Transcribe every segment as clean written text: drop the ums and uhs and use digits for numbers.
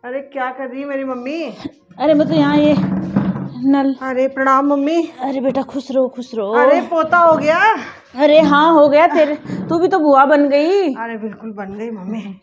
अरे क्या कर रही है मेरी मम्मी? अरे मैं तो यहाँ ये नल। अरे प्रणाम मम्मी। अरे बेटा खुश रहो खुश रहो। अरे पोता हो गया। अरे हाँ हो गया तेरे। तू भी तो बुआ बन गई। अरे बिल्कुल बन गई मम्मी।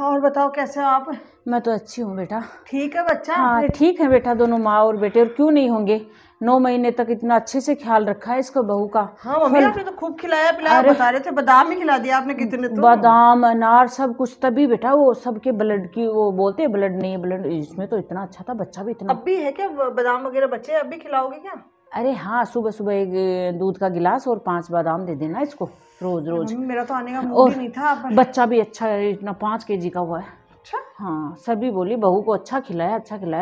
और बताओ कैसे हो आप? मैं तो अच्छी हूँ बेटा। ठीक है बच्चा? हाँ ठीक है बेटा, दोनों माँ और बेटे, और क्यों नहीं होंगे। 9 महीने तक इतना अच्छे से ख्याल रखा है इसको, बहू का। हाँ मम्मी आपने तो खूब खिलाया पिलाया, बता रहे थे बादाम ही खिला दिया आपने कितने तो। बादाम अनार सब कुछ, तभी बेटा वो सबके ब्लड की, वो बोलते हैं ब्लड नहीं है, ब्लड इसमें तो इतना अच्छा था, बच्चा भी इतना। अब भी है क्या बादाम वगैरह बच्चे? अब भी खिलाओगे क्या? अरे हाँ, सुबह सुबह एक दूध का गिलास और 5 बादाम दे देना इसको रोज रोज। मम्मी मेरा तो आने का मूड ही नहीं था पर... बच्चा भी अच्छा है, इतना 5 kg का हुआ है। अच्छा हाँ, सभी बोली बहू को अच्छा खिलाया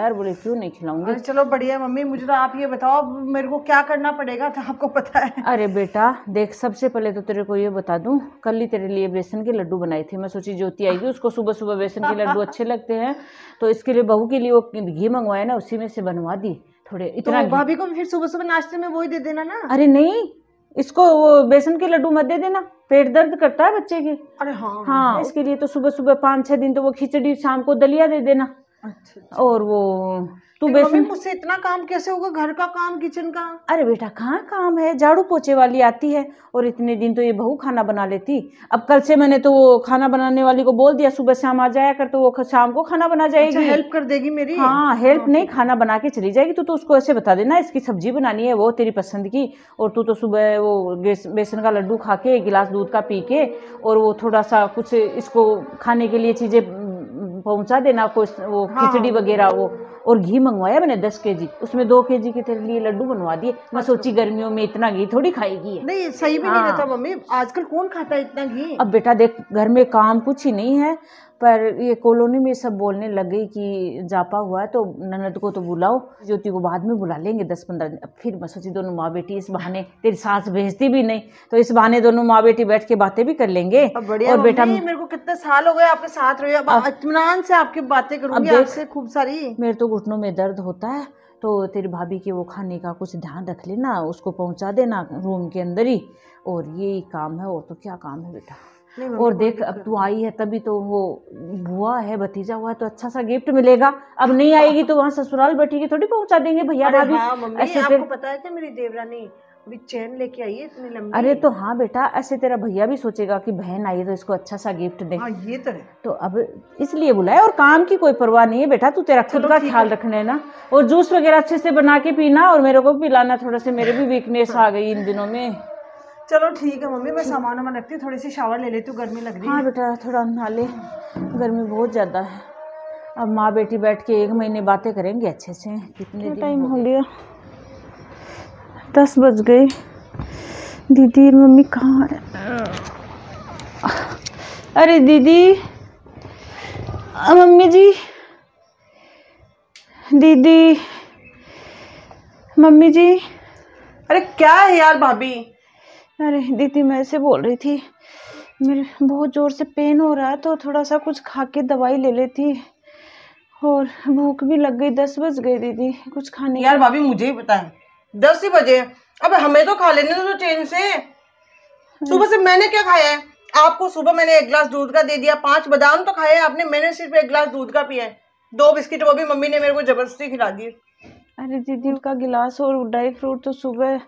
और बोले क्यों नहीं खिलाऊंगी। चलो बढ़िया मम्मी। मुझे तो आप ये बताओ मेरे को क्या करना पड़ेगा, तो आपको पता है? अरे बेटा देख, सबसे पहले तो तेरे को ये बता दूं, कल ही तेरे लिए बेसन के लड्डू बनाए थे। मैं सोची ज्योति आएगी, उसको सुबह सुबह बेसन के लड्डू अच्छे लगते हैं, तो इसके लिए बहू के लिए वो घी मंगवाया ना, उसी में से बनवा दी थोड़े। इतना तो भाभी को फिर सुबह सुबह नाश्ते में वही दे देना ना। अरे नहीं, इसको वो बेसन के लड्डू मत दे देना, पेट दर्द करता है बच्चे के। अरे हाँ हाँ, इसके लिए तो सुबह सुबह 5-6 दिन तो वो खिचड़ी, शाम को दलिया दे देना। अच्छा। और वो तू मम्मी बेसन। मुझसे इतना काम कैसे होगा, घर का काम, किचन का? अरे बेटा कहाँ काम है, झाड़ू पोछे वाली आती है, और इतने दिन तो ये बहू खाना बना लेती। अब कल से मैंने तो वो खाना बनाने वाली को बोल दिया सुबह शाम आ जाया कर, तो वो शाम को खाना बना जाएगी। अच्छा हेल्प कर देगी मेरी? हाँ हेल्प नहीं, खाना बना के चली जाएगी। तो उसको ऐसे बता देना इसकी सब्जी बनानी है वो तेरी पसंद की, और तू तो सुबह वो बेसन का लड्डू खा के, गिलास दूध का पी के, और वो थोड़ा सा कुछ इसको खाने के लिए चीजें पहुंचा देना, कुछ वो खिचड़ी वगैरह वो। और घी मंगवाया मैंने 10 kg, उसमें 2 kg के तेरे लिए लड्डू बनवा दिए। मैं सोची गर्मियों में इतना घी थोड़ी खाएगी। नहीं सही भी नहीं रहता मम्मी, आजकल कौन खाता है इतना घी। अब बेटा देख, घर में काम कुछ ही नहीं है, पर ये कॉलोनी में सब बोलने लग गई कि जापा हुआ है, तो ननद को तो बुलाओ, ज्योति को बाद में बुला लेंगे 10-15 दिन। फिर मैं सोची दोनों माँ बेटी इस बहाने, तेरी सास भेजती भी नहीं तो इस बहाने दोनों माँ बेटी बैठ के बातें भी कर लेंगे। और बेटा मेरे को कितने साल हो गए आपके साथ रहे, अब इत्मीनान से आपकी बातें करूंगी आपसे खूब सारी। मेरे तो घुटनों में दर्द होता है, तो तेरी भाभी के वो खाने का कुछ ध्यान रख लेना, उसको पहुंचा देना रूम के अंदर ही, और यही काम है, और तो क्या काम है बेटा। और देख, अब तू आई है तभी तो वो बुआ है, भतीजा हुआ है, तो अच्छा सा गिफ्ट मिलेगा। अब नहीं आएगी तो वहाँ ससुराल बैठेगी थोड़ी पहुंचा देंगे भैया भाभी। हाँ मम्मी, ऐसे आपको पता है क्या मेरी देवरानी अभी चैन लेके आई है इतनी लंबी। अरे तो हाँ बेटा, ऐसे तेरा भैया भी सोचेगा कि बहन आई है तो इसको अच्छा सा गिफ्ट दे। हाँ ये तो है। तो अब इसलिए बुलाया, और काम की कोई परवाह नहीं है बेटा, तू तेरा खुद का ख्याल रखना है ना, और जूस वगैरह अच्छे से बना के पीना, और मेरे को पिलाना थोड़ा से, मेरे भी वीकनेस आ गई इन दिनों में। चलो ठीक है मम्मी, मैं सामान वामान रखती हूँ, थोड़ी सी शावर ले लेती हूँ, गर्मी लग रही है। हाँ बेटा थोड़ा नहा ले, गर्मी बहुत ज़्यादा है। अब माँ बेटी बैठ के 1 महीने बातें करेंगे अच्छे से। कितने टाइम हो गया? 10 बज गए। दीदी मम्मी कहाँ है? अरे दीदी, मम्मी जी, दीदी, मम्मी जी। अरे क्या है यार भाभी? अरे दीदी मैं ऐसे बोल रही थी, मेरे बहुत ज़ोर से पेन हो रहा है, तो थोड़ा सा कुछ खा के दवाई ले लेती, और भूख भी लग गई। 10 बज गए दीदी, कुछ खाने यार भाभी मुझे ही पता है 10 ही बजे, अब हमें तो खा लेने दो चैन से। सुबह से मैंने क्या खाया है? आपको सुबह मैंने 1 गिलास दूध का दे दिया, 5 बादाम तो खाए आपने, मैंने सिर्फ 1 गिलास दूध का पिया है। 2 बिस्किट वो भी मम्मी ने मेरे को जबरदस्ती खिला दी। अरे दीदी का गिलास और ड्राई फ्रूट तो सुबह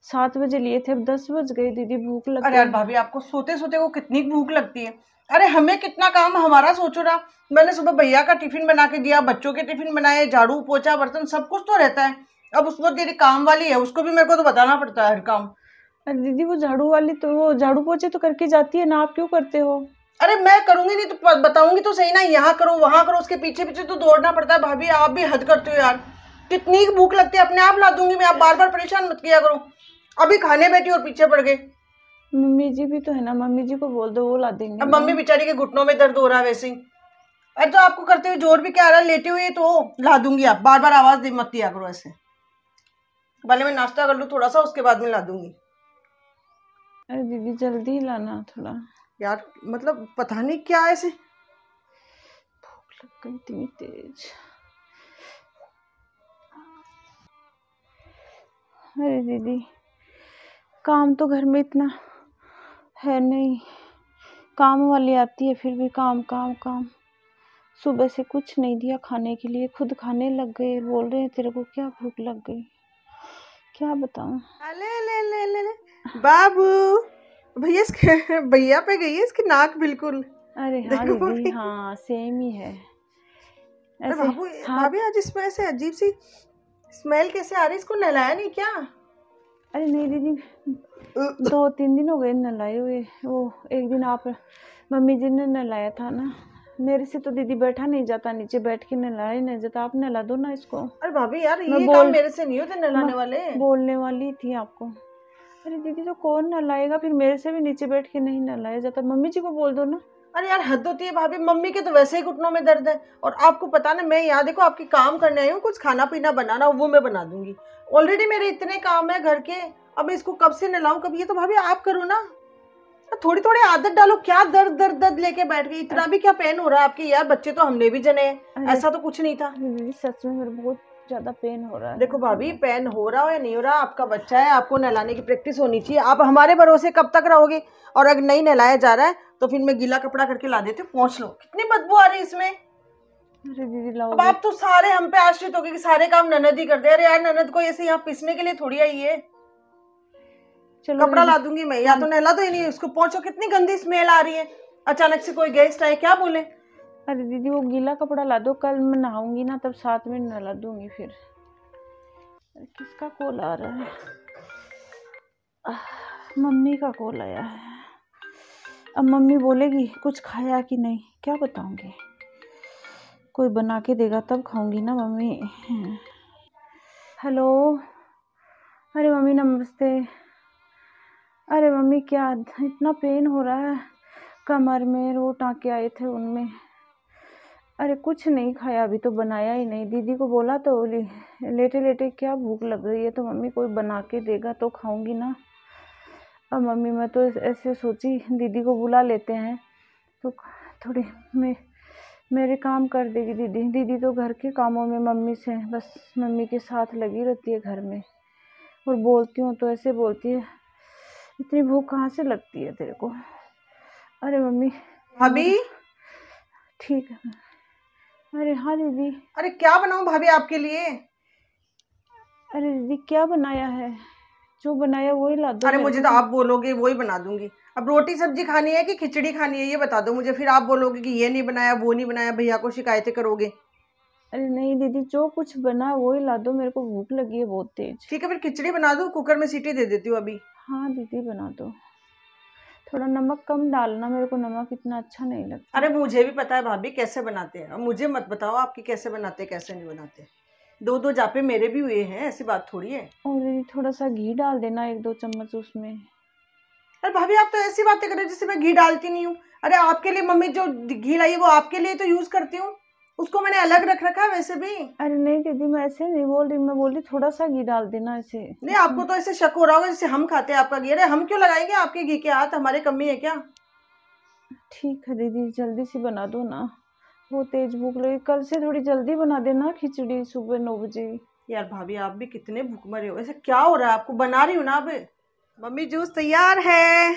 7 बजे लिए थे, अब 10 बज गए दीदी, भूख लग गई। अरे यार भाभी आपको सोते सोते को कितनी भूख लगती है। अरे हमें कितना काम, हमारा सोचो ना। मैंने सुबह भैया का टिफिन बना के दिया, बच्चों के टिफिन बनाए, झाड़ू पोछा बर्तन सब कुछ तो रहता है। अब उसको तेरी काम वाली है, उसको भी मेरे को तो बताना पड़ता है हर काम। अरे दीदी वो झाड़ू वाली तो, वो झाड़ू पोछे तो करके जाती है ना, आप क्यों करते हो? अरे मैं करूंगी नहीं तो बताऊंगी तो सही ना, यहाँ करो वहां करो, उसके पीछे पीछे तो दौड़ना पड़ता है। भाभी आप भी हद करते हो यार, कितनी भूख लगती है, अपने आप ला दूंगी मैं, आप बार बार परेशान मत किया करो। अभी खाने बैठी और पीछे पड़ गए। मम्मी जी भी तो है ना, मम्मी जी को बोल दो, वो ला देंगे। अब मम्मी बेचारी के घुटनों में दर्द हो रहा है वैसे ही। अरे तो आपको करते हुए जोर भी क्या आ रहा है, लेटे हुए तो ला दूंगी, आप बार बार आवाज मत दिया करो ऐसे। पहले मैं नाश्ता कर लूँ थोड़ा सा, उसके बाद में ला दूंगी। अरे दीदी जल्दी लाना थोड़ा। यार मतलब पता नहीं क्या ऐसे भूख लग गई इतनी तेज। अरे दीदी काम तो घर में इतना है नहीं, काम वाली आती है फिर भी काम काम काम। सुबह से कुछ नहीं दिया खाने के लिए, खुद खाने लग गए। बोल रहे हैं तेरे को क्या भूख लग गई, क्या बताऊं। ले ले ले ले ले बाबू, भैया इसके भैया पे गई है इसकी नाक बिल्कुल। अरे हाँ देखो दीदी, भाभी। हाँ सेम ही है अरे ऐसे। बाबू, हाँ भाभी आज इसमें ऐसे अजीब सी स्मेल कैसे आ रही, इसको नहलाया नहीं क्या? अरे नहीं दीदी, 2-3 दिन हो गए नहलाए हुए। वो एक दिन आप मम्मी जी ने नहलाया था ना, मेरे से तो दीदी बैठा नहीं जाता, नीचे बैठ के नहलाया नहीं जाता। आप नहला दो ना इसको। अरे भाभी यार, मैं ये काम मेरे से नहीं होते नहलाने वाले। बोलने वाली थी आपको। अरे दीदी तो कौन नहलाएगा फिर, मेरे से भी नीचे बैठ के नहीं नहलाया जाता। मम्मी जी को बोल दो ना। अरे यार हद होती है भाभी, मम्मी के तो वैसे ही घुटनों में दर्द है, और आपको पता ना मैं यहाँ देखो आपकी काम करने आई हूँ, कुछ खाना पीना बनाना वो मैं बना दूंगी। ऑलरेडी मेरे इतने काम है घर के, अब मैं इसको कब से नहलाऊं कब, ये तो भाभी आप करो ना, थोड़ी थोड़ी आदत डालो। क्या दर्द दर्द दर्द लेके बैठ गई, इतना भी क्या पेन हो रहा है आपके? यार बच्चे तो हमने भी जने हैं, ऐसा तो कुछ नहीं था। दीदी सच में मेरे बहुत ज्यादा पेन हो रहा है। देखो भाभी, पेन हो रहा हो या नहीं हो रहा, आपका बच्चा है, आपको नहलाने की प्रैक्टिस होनी चाहिए। आप हमारे भरोसे कब तक रहोगे? और अगर नहीं नहलाया जा रहा है तो फिर मैं गीला कपड़ा करके ला देती हूँ, पहुँच लो। कितनी बदबू आ रही है इसमें। अरे दीदी लाओ। अब आप तो सारे हम पे आश्रित हो गए कि सारे काम ननद ही कर दे। अरे यार ननद को ऐसे यहाँ पीसने के लिए थोड़ी आई है। चलो कपड़ा ला दूंगी मैं, या तो नहला दो, नहीं उसको पहुंचो। कितनी गंदी स्मेल आ रही है, अचानक से कोई गेस्ट आए क्या बोले। अरे दीदी वो गीला कपड़ा ला दो, कल मैं नहाऊंगी ना तब साथ में नहला दूंगी फिर। अरे किसका कॉल आ रहा है? मम्मी का कॉल आया है। अब मम्मी बोलेगी कुछ खाया कि नहीं, क्या बताऊंगी। कोई बना के देगा तब खाऊंगी ना मम्मी। हेलो, अरे मम्मी नमस्ते। अरे मम्मी क्या इतना पेन हो रहा है कमर में, वो टाँके आए थे उनमें। अरे कुछ नहीं खाया, अभी तो बनाया ही नहीं। दीदी को बोला तो बोली लेटे लेटे क्या भूख लग रही है, तो मम्मी कोई बना के देगा तो खाऊंगी ना। अब मम्मी मैं तो ऐसे सोची दीदी को बुला लेते हैं तो थोड़ी मेरे काम कर देगी दीदी। दीदी तो घर के कामों में मम्मी से बस मम्मी के साथ लगी रहती है घर में, और बोलती हूँ तो ऐसे बोलती है इतनी भूख कहाँ से लगती है तेरे को। अरे मम्मी भाभी। ठीक है। अरे हाँ दीदी। अरे क्या बनाऊं भाभी आपके लिए? अरे दीदी क्या बनाया है? जो बनाया वही ला दो। अरे मुझे तो आप बोलोगे वही बना दूंगी। अब रोटी सब्जी खानी है कि खिचड़ी खानी है ये बता दो मुझे, फिर आप बोलोगे कि ये नहीं बनाया वो नहीं बनाया, भैया को शिकायतें करोगे। अरे नहीं दीदी, जो कुछ बना वही ला दो, मेरे को भूख लगी है बहुत तेज। ठीक है फिर खिचड़ी बना दो, कुकर में सीटी दे देती हूँ अभी। हाँ दीदी बना दो, थोड़ा नमक कम डालना, मेरे को नमक इतना अच्छा नहीं लगता। अरे मुझे भी पता है भाभी कैसे बनाते हैं, अब मुझे मत बताओ आपकी कैसे बनाते कैसे नहीं बनाते। दो दो जापे मेरे भी हुए हैं, ऐसी बात थोड़ी है। और दीदी थोड़ा सा घी डाल देना, 1-2 चम्मच उसमें। अरे भाभी आप तो ऐसी बातें कर रहे हो जैसे मैं घी डालती नहीं हूँ। अरे आपके लिए मम्मी जो घी लाई है वो आपके लिए तो यूज करती हूँ, उसको मैंने अलग रख रखा है वैसे भी। अरे नहीं दीदी मैं ऐसे नहीं बोल रही, मैं बोल रही थोड़ा सा घी डाल देना ऐसे। नहीं आपको तो ऐसे शक हो रहा होगा जैसे हम खाते हैं आपका घी। अरे हम क्यों लगाएंगे आपके घी के हाथ, हमारे कमी है क्या? ठीक है दीदी जल्दी से बना दो ना, बहुत तेज भूख लगी। कल से थोड़ी जल्दी बना देना खिचड़ी सुबह 9 बजे। यार भाभी आप भी कितने भूखमरे हो, ऐसे क्या हो रहा है आपको? बना रही हूँ ना अब। मम्मी जूस तैयार है।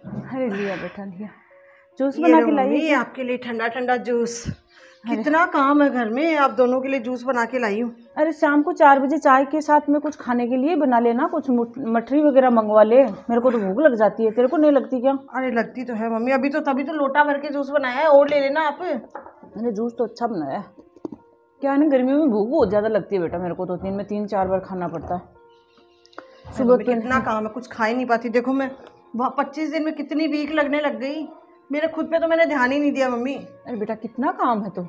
अरे लिया बेटा लिया, जूस ये बना लो के मम्मी लाइए। आपके लिए ठंडा ठंडा जूस। कितना काम है घर में, आप दोनों के लिए जूस बना के लाई हूँ। अरे शाम को 4 बजे चाय के साथ में कुछ खाने के लिए बना लेना, कुछ मठरी वगैरह मंगवा ले, मेरे को तो भूख लग जाती है। तेरे को नहीं लगती क्या? अरे लगती तो है मम्मी, अभी तो तभी तो लोटा भर के जूस बनाया है, और ले लेना आप। मैंने जूस तो अच्छा बनाया है। क्या है ना, गर्मियों में भूख बहुत ज़्यादा लगती है बेटा, मेरे को तो दिन में 3-4 बार खाना पड़ता है। सुबह कितना काम है, कुछ खा ही नहीं पाती। देखो मैं 25 दिन में कितनी वीक लगने लग गई, मेरे खुद पे तो मैंने ध्यान ही नहीं दिया मम्मी। अरे बेटा कितना काम है तो,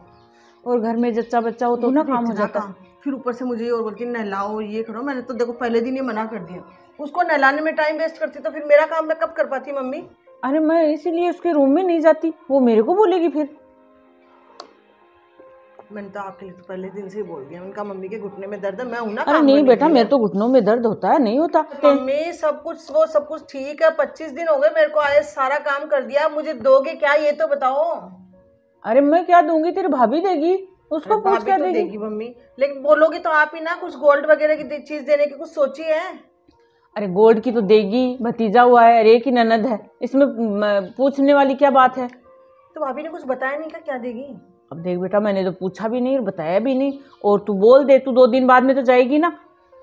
और घर में जच्चा बच्चा हो तो ना काम हो जाता है। फिर ऊपर से मुझे और बोलती नहलाओ ये करो। मैंने तो देखो पहले दिन ही मना कर दिया, उसको नहलाने में टाइम वेस्ट करती तो फिर मेरा काम मैं कब कर पाती मम्मी? अरे मैं इसीलिए उसके रूम में नहीं जाती, वो मेरे को बोलेगी फिर। मैंने तो आपके लिए तो पहले दिन से ही बोल दिया, उनका मम्मी के घुटने में दर्द है, मैं हूं ना। अरे नहीं बेटा, मेरे तो घुटनों में दर्द होता है, नहीं होता मम्मी सब कुछ ठीक है। 25 दिन हो गए मेरे को आए, सारा काम कर दिया, मुझे दोगे क्या ये तो बताओ। अरे मैं क्या दूंगी, तेरी भाभी देगी, उसको पूछ क्या तो देगी मम्मी, लेकिन बोलोगी तो आप ही ना, कुछ गोल्ड वगैरह की चीज देने की कुछ सोची है? अरे गोल्ड की तो देगी, भतीजा हुआ है, अरे की ननद है, इसमें पूछने वाली क्या बात है? तो भाभी ने कुछ बताया नहीं, क्या देगी? अब देख बेटा, मैंने तो पूछा भी नहीं और बताया भी नहीं। और तू बोल दे, तू 2 दिन बाद में तो जाएगी ना,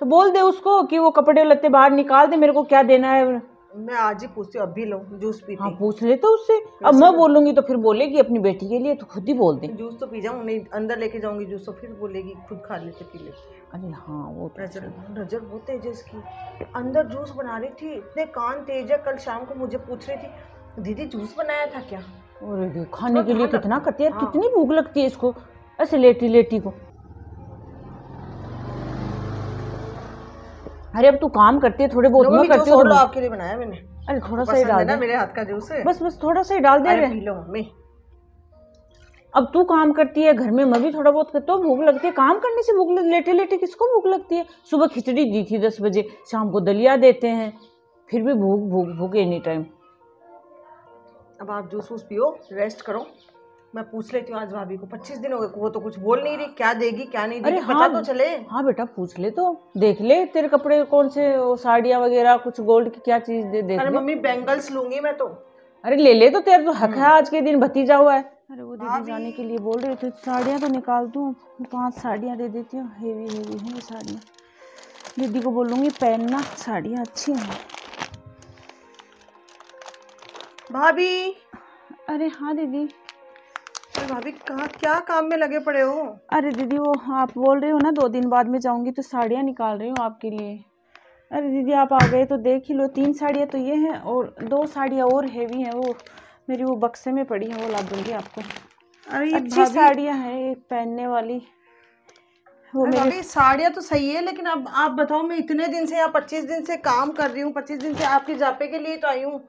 तो बोल दे उसको कि वो कपड़े लत्ते बाहर निकाल दे, मेरे को क्या देना है। मैं आज ही पूछती हूँ, अभी लो जूस पीती। हाँ पूछ ले तो उससे। अब मैं बोलूंगी तो फिर बोलेगी अपनी बेटी के लिए, तो खुद ही बोल दे। जूस तो पी जाऊँ, नहीं अंदर लेके जाऊंगी जूस तो फिर बोलेगी खुद खा लेते पी लेते। अरे हाँ वो तो नजर बहुत तेज है इसकी। अंदर जूस बना रही थी, इतने कान तेज है। कल शाम को मुझे पूछ रही थी दीदी जूस बनाया था क्या। और खाने के लिए कितना करती है, कितनी भूख लगती है इसको ऐसे लेटी लेटी को। अरे अब तू काम करती है, थोड़े बहुत मैं करती हूँ। आपके लिए बनाया मैंने। अरे थोड़ा सा ही डाल दे, मेरे हाथ का जूस है। बस थोड़ा सा ही डाल दे। P low mummy. अब तू काम करती है घर में, मैं भी थोड़ा बहुत करता हूँ। भूख लगती है, काम करने से भूख लगती है, लेटे लेटे किसको भूख लगती है। सुबह खिचड़ी दी थी 10 बजे, शाम को दलिया देते हैं, फिर भी भूख भूख भूख एनी टाइम। अब आप जूस वूस पियो, रेस्ट करो। मैं पूछ लेती हूँ आज भाभी को, 25 दिन हो गए, वो तो कुछ बोल नहीं रही, क्या देगी क्या नहीं देगी। पता तो चले। हाँ बेटा पूछ ले, तो देख ले तेरे कपड़े कौन से, साड़ियाँ वगैरह, कुछ गोल्ड की क्या चीज दे देख। अरे मम्मी बैंगल्स लूंगी मैं तो। अरे ले ले, तो तेरे तो हक है, आज के दिन भतीजा हुआ है। अरे वो दीदी जाने के लिए बोल रही थी, साड़ियाँ तो निकाल दूँ, 5 साड़ियाँ दे देती हूँ, हेवी हेवी हैं ये साड़ियाँ। दीदी को बोलूँगी पहनना, साड़ियाँ अच्छी हैं। भाभी। अरे हाँ दीदी। अरे भाभी कहाँ क्या काम में लगे पड़े हो? अरे दीदी वो आप बोल रहे हो ना 2 दिन बाद में जाऊंगी, तो साड़ियाँ निकाल रही हूँ आपके लिए। अरे दीदी आप आ गए तो देख ही लो, 3 साड़ियाँ तो ये हैं और 2 साड़ियाँ और हेवी हैं, वो मेरी वो बक्से में पड़ी है, वो ला दूंगी आपको। अरे अच्छी साड़ियाँ हैं ये पहनने वाली। वो मेरी साड़ियाँ तो सही है, लेकिन अब आप बताओ, मैं इतने दिन से या 25 दिन से काम कर रही हूँ, 25 दिन से आपके जापे के लिए तो आई हूँ,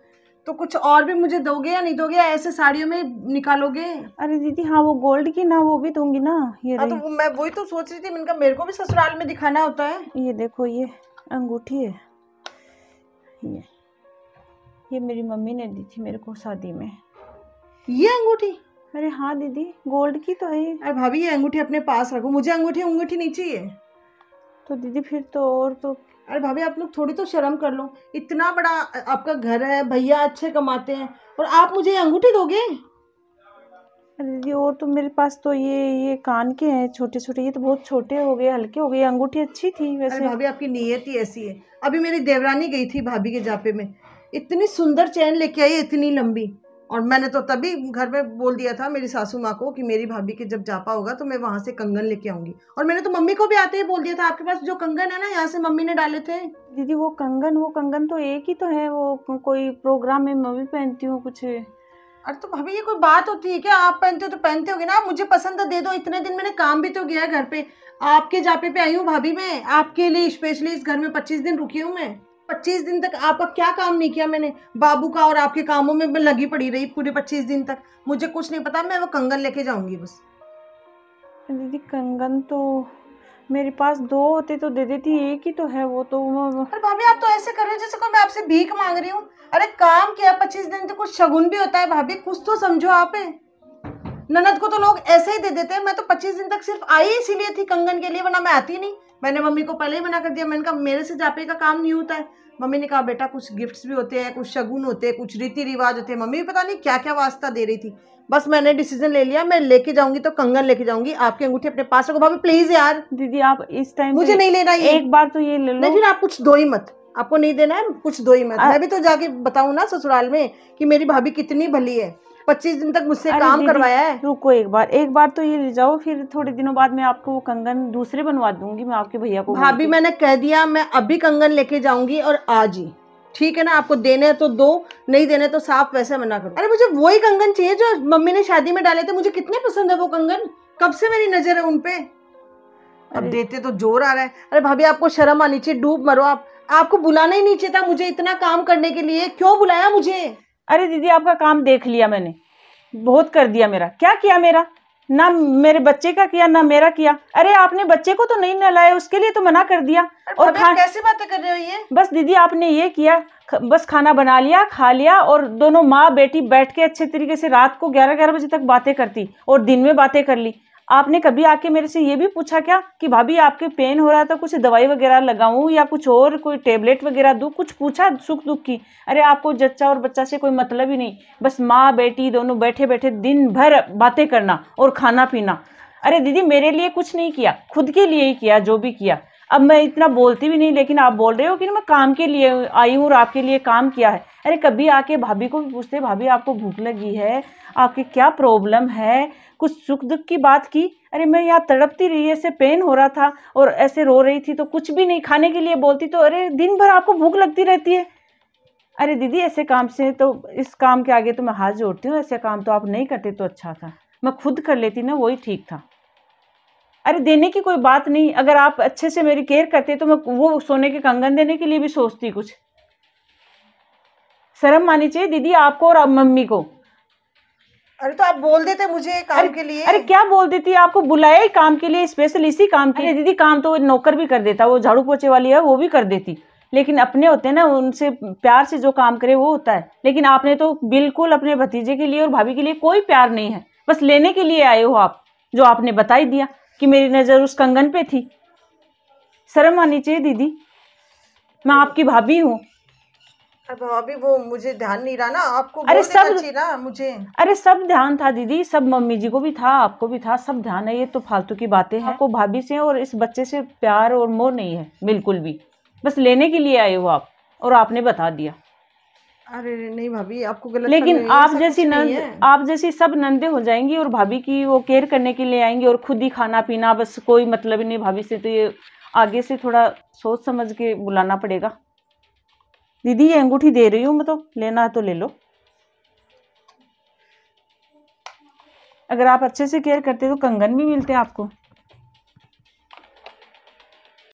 तो कुछ और भी मुझे दोगे या नहीं दोगे, ऐसे साड़ियों में निकालोगे? अरे दीदी हाँ वो गोल्ड की ना, वो भी दूंगी ना। ये तो मैं वही तो सोच रही थी, मैंने कहा मेरे को भी ससुराल में दिखाना होता है। ये देखो ये अंगूठी है, ये मेरी मम्मी ने दी थी मेरे को शादी में। ये अंगूठी? अरे हाँ दीदी गोल्ड की तो है। अरे भाभी ये अंगूठी अपने पास रखो, मुझे अंगूठी नहीं चाहिए। तो दीदी फिर तो और तो। अरे भाभी आप लोग थोड़ी तो शर्म कर लो, इतना बड़ा आपका घर है, भैया अच्छे कमाते हैं और आप मुझे ये अंगूठी दोगे? अरे दीदी और तो मेरे पास तो ये कान के हैं छोटे छोटे, ये तो बहुत छोटे हो गए, हल्के हो गए। अंगूठी अच्छी थी वैसे। अरे भाभी आपकी नीयत ही ऐसी है। अभी मेरी देवरानी गई थी भाभी के जापे में, इतनी सुंदर चैन लेके आई, इतनी लंबी, और मैंने तो तभी घर में बोल दिया था मेरी सासू माँ को कि मेरी भाभी के जब जापा होगा तो मैं वहाँ से कंगन लेके आऊंगी। और मैंने तो मम्मी को भी आते ही बोल दिया था, आपके पास जो कंगन है ना, यहाँ से मम्मी ने डाले थे। दीदी वो कंगन तो एक ही तो है, वो कोई प्रोग्राम में मैं भी पहनती हूँ कुछ। अरे तो भाभी ये कोई बात होती है क्या? आप पहनते हो तो पहनते होगे ना, मुझे पसंद है दे दो। इतने दिन मैंने काम भी तो किया घर पे, आपके जापे पे आई हूँ भाभी, मैं आपके लिए स्पेशली इस घर में 25 दिन रुकी हूँ मैं। 25 दिन तक आपका क्या काम नहीं किया मैंने, बाबू का और आपके कामों में मैं लगी पड़ी रही पूरे 25 दिन तक। मुझे कुछ नहीं पता, मैं वो कंगन लेके जाऊंगी बस। दीदी कंगन तो मेरे पास 2 होते तो दे देती, एक ही तो है वो तो। अरे भाभी आप तो ऐसे कर रहे हो जैसे कोई मैं आपसे भीख मांग रही हूँ। अरे काम किया 25 दिन तो कुछ शगुन भी होता है भाभी, कुछ तो समझो आप। ननद को तो लोग ऐसे ही दे देते हैं, मैं तो 25 दिन तक सिर्फ आई इसीलिए थी कंगन के लिए, वरना मैं आती नहीं। मैंने मम्मी को पहले ही मना कर दिया, मैंने कहा मेरे से जापे का काम नहीं होता है। मम्मी ने कहा बेटा कुछ गिफ्ट्स भी होते हैं, कुछ शगुन होते हैं, कुछ रीति रिवाज होते हैं। मम्मी भी पता नहीं क्या क्या वास्ता दे रही थी। बस मैंने डिसीजन ले लिया, मैं लेके जाऊंगी तो कंगन लेके जाऊंगी। आपकी अंगूठी अपने पास रखो भाभी प्लीज यार। दीदी आप इस टाइम मुझे नहीं लेना, ये एक बार तो ये ले लो। नहीं फिर आप कुछ दो ही मत, आपको नहीं देना है कुछ दो ही मत। मैं भी तो जाके बताऊं ना ससुराल में कि मेरी भाभी कितनी भली है, 25 दिन तक मुझसे काम करवाया है। रुको एक बार तो ये ले जाओ, फिर थोड़े दिनों बाद मैं आपको वो कंगन दूसरे बनवा दूंगी मैं आपके भैया को। भाभी मैंने कह दिया मैं अभी कंगन लेके जाऊंगी और आज ही, ठीक है ना? आपको देने तो दो, नहीं देने तो साफ वैसे मना करो। अरे मुझे वही कंगन चाहिए जो मम्मी ने शादी में डाले थे, मुझे कितने पसंद है वो कंगन, कब से मेरी नजर है उनपे। अब देते तो जोर आ रहा है। अरे भाभी आपको शर्म आनी चाहिए, डूब मरो आप। आपको बुलाना ही नहीं चाहिए था मुझे इतना काम करने के लिए, क्यों बुलाया मुझे? अरे दीदी आपका काम देख लिया मैंने, बहुत कर दिया। मेरा क्या किया? मेरा ना मेरे बच्चे का किया ना मेरा किया। अरे आपने बच्चे को तो नहीं नहलाया, उसके लिए तो मना कर दिया। और कैसी बातें कर रहे हो ये? बस दीदी आपने ये किया, बस खाना बना लिया, खा लिया, और दोनों माँ बेटी बैठ के अच्छे तरीके से रात को 11-11 बजे तक बातें करती और दिन में बातें कर ली। आपने कभी आके मेरे से ये भी पूछा क्या कि भाभी आपके पेन हो रहा था, कुछ दवाई वगैरह लगाऊं या कुछ और कोई टेबलेट वगैरह दूं? कुछ पूछा सुख दुख की? अरे आपको जच्चा और बच्चा से कोई मतलब ही नहीं, बस माँ बेटी दोनों बैठे बैठे दिन भर बातें करना और खाना पीना। अरे दीदी मेरे लिए कुछ नहीं किया, खुद के लिए ही किया जो भी किया। अब मैं इतना बोलती भी नहीं, लेकिन आप बोल रहे हो कि मैं काम के लिए आई हूँ और आपके लिए काम किया है। अरे कभी आके भाभी को भी पूछते, भाभी आपको भूख लगी है, आपकी क्या प्रॉब्लम है, कुछ सुख दुख की बात की? अरे मैं यहाँ तड़पती रही, ऐसे पेन हो रहा था और ऐसे रो रही थी तो कुछ भी नहीं खाने के लिए बोलती, तो अरे दिन भर आपको भूख लगती रहती है। अरे दीदी ऐसे काम से तो, इस काम के आगे तो मैं हाथ जोड़ती हूँ, ऐसे काम तो आप नहीं करते तो अच्छा था, मैं खुद कर लेती ना, वही ठीक था। अरे देने की कोई बात नहीं, अगर आप अच्छे से मेरी केयर करते तो मैं वो सोने के कंगन देने के लिए भी सोचती। कुछ शर्म आनी चाहिए दीदी आपको और मम्मी को। अरे तो आप बोल देते मुझे काम के लिए। अरे क्या बोल देती, आपको बुलाया ही काम के लिए, स्पेशल इसी काम के लिए। दीदी काम तो नौकर भी कर देता, वो झाड़ू पोछे वाली है वो भी कर देती, लेकिन अपने होते हैं ना, उनसे प्यार से जो काम करे वो होता है। लेकिन आपने तो बिल्कुल अपने भतीजे के लिए और भाभी के लिए कोई प्यार नहीं है, बस लेने के लिए आए हो आप, जो आपने बता ही दिया कि मेरी नजर उस कंगन पे थी। शर्म आनी चाहिए दीदी, मैं आपकी भाभी हूँ। अब अभी वो मुझे ध्यान नहीं रहा ना, आपको अरे बोल देना सब, चाहिए ना मुझे। अरे सब ध्यान था दीदी, सब मम्मी जी को भी था, आपको भी था, सब ध्यान है। ये तो फालतू की बातें हैं। आपको भाभी से और इस बच्चे से प्यार और मोह नहीं है बिल्कुल भी, बस लेने के लिए आए हो आप, और आपने बता दिया। अरे नहीं भाभी, आपको गलत लेकिन आप जैसी नंद, आप जैसी सब नंदे हो जाएंगी और भाभी की वो केयर करने के लिए आएंगी और खुद ही खाना पीना, बस कोई मतलब ही नहीं भाभी से। तो ये आगे से थोड़ा सोच समझ के बुलाना पड़ेगा। दीदी ये अंगूठी दे रही हूँ मैं, तो लेना है तो ले लो। अगर आप अच्छे से केयर करते तो कंगन भी मिलते आपको।